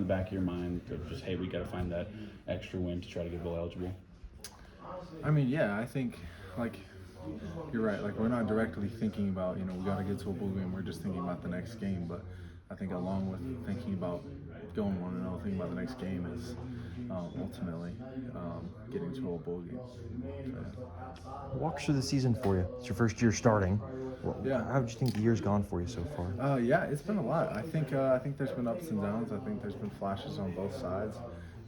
back of your mind of just, hey, we got to find that extra win to try to get bowl eligible? I mean, yeah, I think, like, you're right. Like, we're not directly thinking about, we got to get to a bowl game. We're just thinking about the next game. But I think along with thinking about going 1-0, thinking about the next game is ultimately getting to a bowl game. So, Walk us through the season for you. It's your first year starting. yeah. How would you think the year's gone for you so far? Yeah, it's been a lot. I think there's been ups and downs. I think there's been flashes on both sides.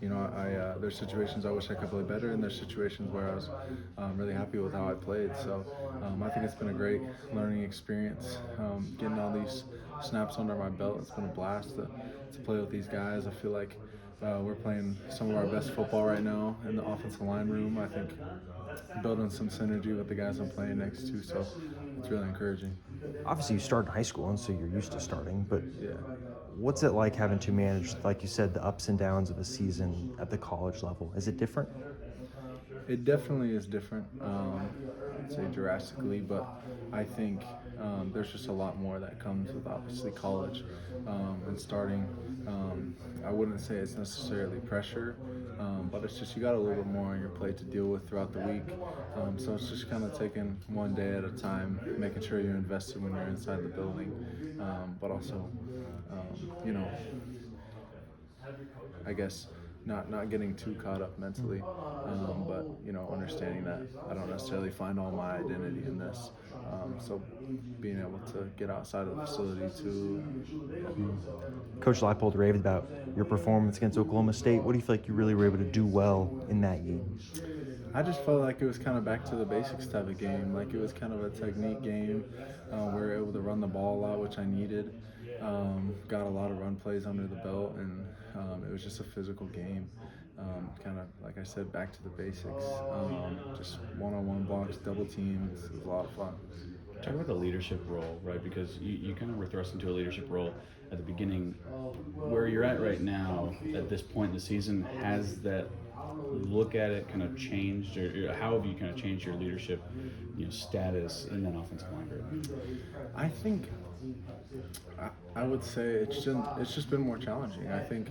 There's situations I wish I could play better, and there's situations where I was really happy with how I played. So I think it's been a great learning experience. Getting all these snaps under my belt, it's been a blast to play with these guys. I feel like we're playing some of our best football right now in the offensive line room. I think building some synergy with the guys I'm playing next to, so it's really encouraging. Obviously, you started in high school, and so you're used to starting, but Yeah. what's it like having to manage, like you said, the ups and downs of a season at the college level? Is it different? It definitely is different, I'd say drastically, but I think there's just a lot more that comes with obviously college and starting. I wouldn't say it's necessarily pressure, but it's just you got a little bit more on your plate to deal with throughout the week. So it's just kind of taking one day at a time, making sure you're invested when you're inside the building, but also, I guess not getting too caught up mentally, but understanding that I don't necessarily find all my identity in this. So being able to get outside of the facility too. Coach Leipold raved about your performance against Oklahoma State. What do you feel like you really were able to do well in that game? I just felt like it was kind of back to the basics type of game. Like it was kind of a technique game. We were able to run the ball a lot, which I needed. Got a lot of run plays under the belt, and it was just a physical game. Kind of, like I said, back to the basics. Just one-on-one blocks, double teams. It was a lot of fun. Talk about the leadership role, right? Because you kind of were thrust into a leadership role at the beginning. Where you're at right now, at this point in the season, has that look at it kind of changed, or how have you kind of changed your leadership, status in that offensive line group? I think I would say it's just been more challenging. I think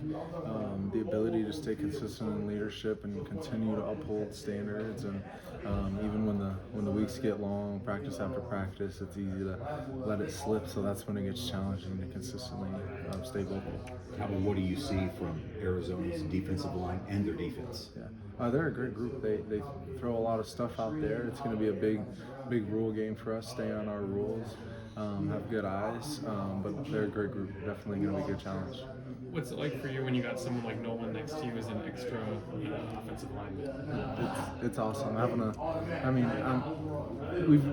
the ability to stay consistent in leadership and continue to uphold standards, and even when the weeks get long, practice after practice, it's easy to let it slip. So that's when it gets challenging to consistently stay vocal. Calvin, what do you see from Arizona's defensive line and their defense? Yeah, they're a great group. They throw a lot of stuff out there. It's going to be a big rule game for us. Stay on our rules. Have good eyes, but they're a great group. Definitely going to be a good challenge. What's it like for you when you got someone like Nolan next to you as an extra offensive lineman? It's awesome.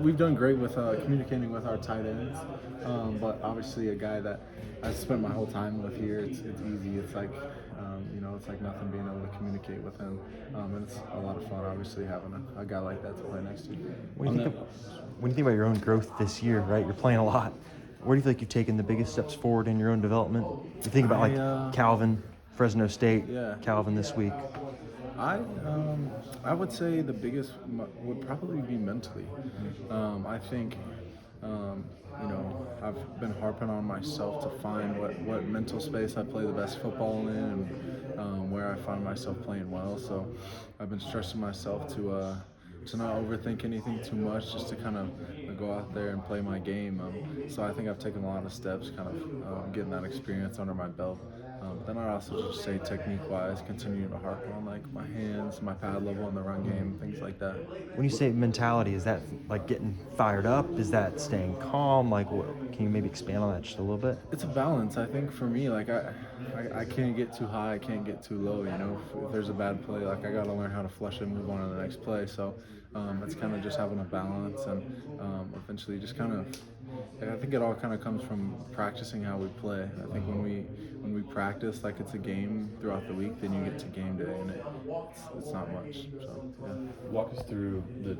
We've done great with communicating with our tight ends, but obviously a guy that I spent my whole time with here, it's easy. It's like it's like nothing being able to communicate with him, and it's a lot of fun. Obviously having a guy like that to play next to. When you think about your own growth this year, right? You're playing a lot. Where do you feel like you've taken the biggest steps forward in your own development? You think about Calvin, Fresno State, Calvin this week. I would say the biggest would probably be mentally. I think I've been harping on myself to find what mental space I play the best football in, and where I find myself playing well. So I've been stressing myself to not overthink anything too much, just to kind of go out there and play my game. So I think I've taken a lot of steps, kind of getting that experience under my belt. Then I'd also just say technique-wise, continue to harp on like my hands, my pad level in the run game, things like that. When you say mentality, is that like getting fired up? Is that staying calm? Like, can you maybe expand on that just a little bit? It's a balance, I think, for me. Like I can't get too high, I can't get too low. If there's a bad play, like I got to learn how to flush it and move on to the next play. So it's kind of just having a balance, and eventually just kind of. I think it all kind of comes from practicing how we play. I think when we practice like it's a game throughout the week, then you get to game day, and it's not much. So yeah. Walk us through the